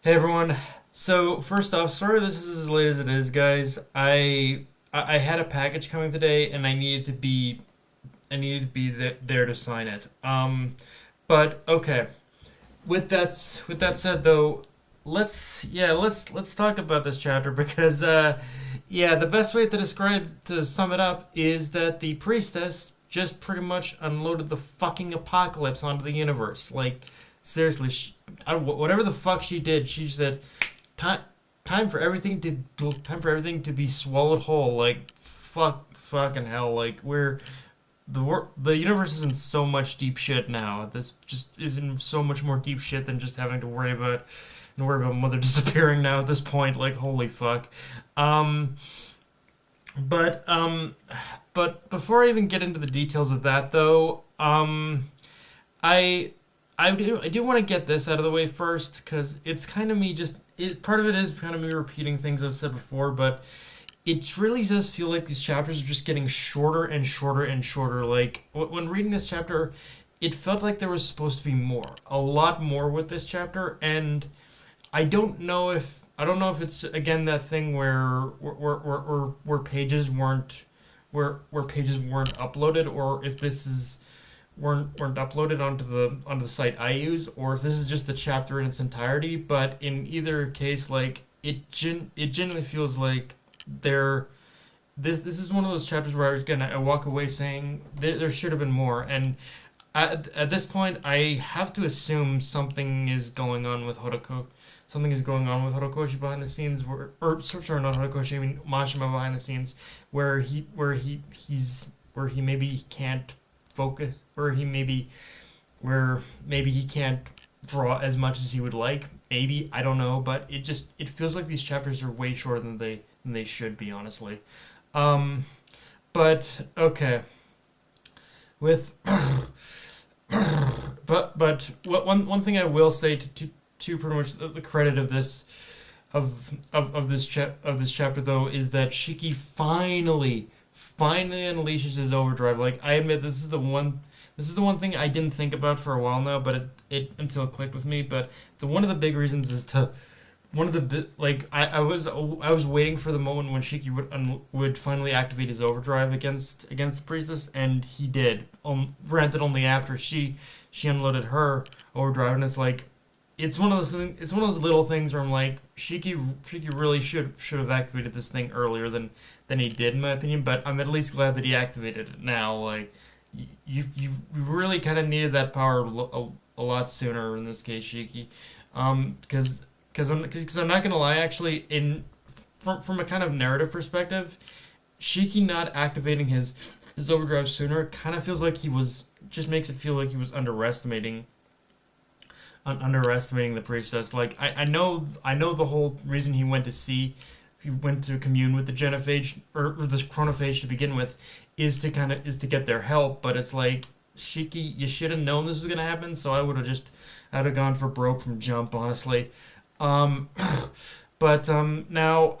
Hey everyone. So first off, sorry this is as late as it is, guys. I had a package coming today and I needed to be there to sign it. But okay. With that said though, let's talk about this chapter because the best way to sum it up is that the priestess just pretty much unloaded the fucking apocalypse onto the universe. Like seriously, whatever the fuck she did, she said, time time for everything to be swallowed whole. Like fucking hell. Like the universe is in so much deep shit now. This just is in so much more deep shit than just having to worry about mother disappearing now at this point. Like holy fuck. Um, but um, but before I even get into the details of that though, I I do want to get this out of the way first because it's kind of me just part of it is kind of me repeating things I've said before, but it really does feel like these chapters are just getting shorter and shorter and shorter. Like when reading this chapter, it felt like there was supposed to be more, a lot more with this chapter, and I don't know if it's again that thing where pages where pages weren't uploaded, or if this is weren't uploaded onto the site I use, or if this is just the chapter in its entirety. But in either case, like it genuinely feels like there this is one of those chapters where I walk away saying there should have been more, and at this point I have to assume something is going on with Horiko. Something is going on with Horikoshi behind the scenes, or sorry, not Horikoshi, I mean Mashima behind the scenes, where he maybe can't focus, where maybe he can't draw as much as he would like. Maybe I don't know, but it feels like these chapters are way shorter than they should be, honestly. Um, but okay, with but one thing I will say to pretty much the credit of this chapter though is that Shiki finally unleashes his overdrive. Like I admit this is the one thing I didn't think about for a while now, but it until it clicked with me. But the one of the big reasons is to one of the like I was waiting for the moment when Shiki would finally activate his overdrive against the priestess, and he did. Granted, only after she unloaded her overdrive, and it's like it's one of those little things where I'm like Shiki really should have activated this thing earlier than he did, in my opinion. But I'm at least glad that he activated it now. Like you really kind of needed that power a lot sooner in this case, Shiki. Because I'm not gonna lie, actually, from a kind of narrative perspective, Shiki not activating his overdrive sooner kind of feels like he was just makes it feel like he was underestimating the priestess. Like I know the whole reason he went to commune with the genophage or the chronophage to begin with is to get their help, but it's like Shiki, you should have known this was gonna happen, so I'd have gone for broke from jump, honestly. Um, but now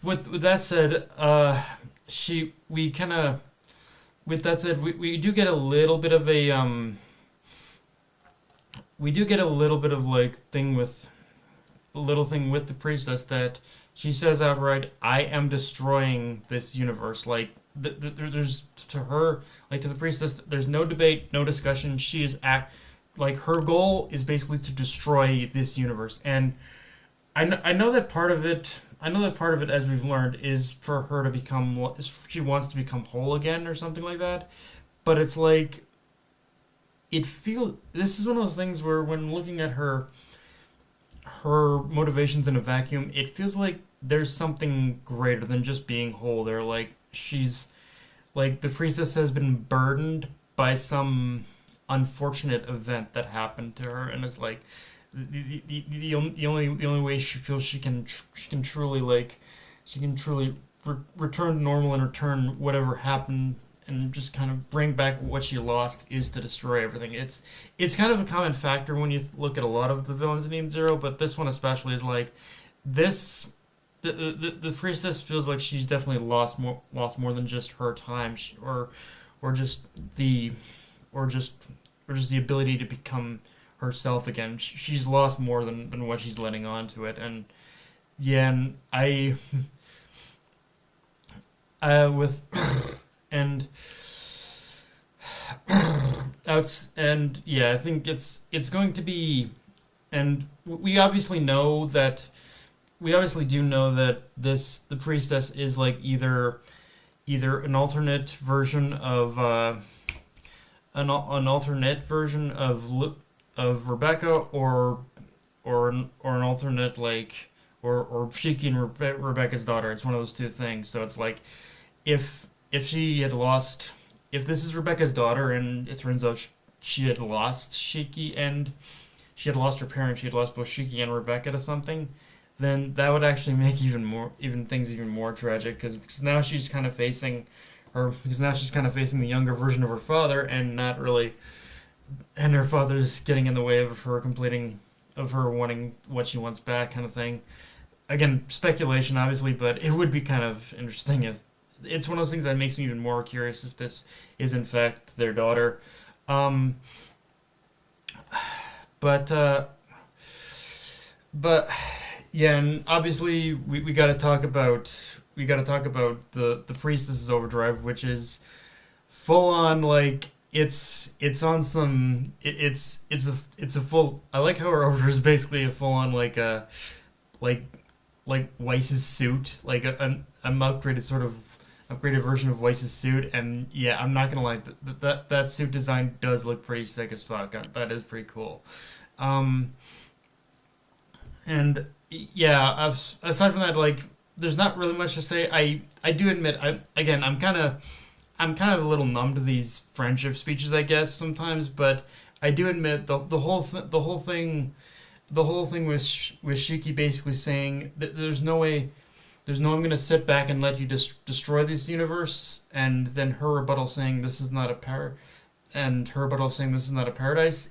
with that said, she we kind of with that said we do get a little bit of a we do get a little bit of like thing with a little thing with the priestess that she says outright, "I am destroying this universe." Like there's to her, like to the priestess, there's no debate, no discussion. She is act like her goal is basically to destroy this universe, and I know that part of it. I know that part of it, as we've learned, is for her to become. She wants to become whole again, or something like that. But it's like it feels. This is one of those things where, when looking at her motivations in a vacuum, it feels like there's something greater than just being whole. There, like she's like the priestess has been burdened by some unfortunate event that happened to her, and it's like the only way she feels she can truly return to normal and return whatever happened and just kind of bring back what she lost is to destroy everything. It's kind of a common factor when you look at a lot of the villains in Eden Zero, but this one especially is like this. The priestess feels like she's definitely lost more than just her time, or just the or just the ability to become herself again. She's lost more than what she's letting on to it, and yeah, and with and outs and yeah, I think it's going to be, and we obviously know that we obviously do know that the priestess is like either an alternate version of an alternate version of Rebecca, or an alternate, like, or Shiki and Rebecca's daughter. It's one of those two things. So it's like if she had lost, if this is Rebecca's daughter and it turns out she had lost Shiki, and she had lost her parents, she had lost both Shiki and Rebecca to something, then that would actually make even things even more tragic, because now she's kind of facing the younger version of her father, and not really, and her father's getting in the way of her wanting what she wants back, kind of thing. Again, speculation, obviously, but it would be kind of interesting if it's one of those things that makes me even more curious if this is in fact their daughter. Um, but but yeah, and obviously we got to talk about the priestess's overdrive, which is full on, like, it's on some it's a full. I like how her overdrive is basically a full on, like, a like Weiss's suit, like an upgraded version of Weiss's suit. And yeah, I'm not gonna lie, that suit design does look pretty sick as fuck. That is pretty cool. Um, and yeah, aside from that, like, there's not really much to say. I do admit, I'm kind of a little numb to these friendship speeches, I guess, sometimes. But I do admit the whole thing with with Shiki basically saying that there's no I'm gonna sit back and let you destroy this universe, and then her rebuttal saying this is not a paradise.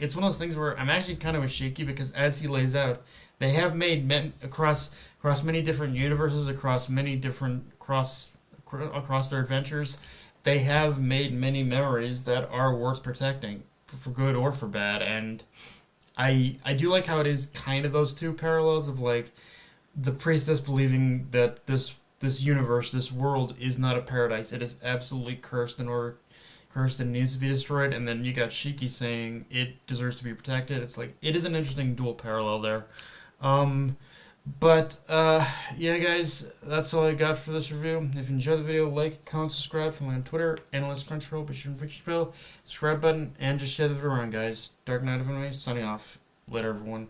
It's one of those things where I'm actually kind of with Shiki, because as he lays out, they have made across many different universes, across many different across their adventures, they have made many memories that are worth protecting, for good or for bad. And I do like how it is kind of those two parallels of, like, the priestess believing that this universe, this world, is not a paradise. It is absolutely cursed and needs to be destroyed. And then you got Shiki saying it deserves to be protected. It's like, it is an interesting dual parallel there. Um, yeah, guys, that's all I got for this review. If you enjoyed the video, like, comment, subscribe. Follow me on Twitter, Analyst Crunchyroll, be sure to click the bell, subscribe button, and just share the video around, guys. Dark Knight of Anime, signing off. Later, everyone.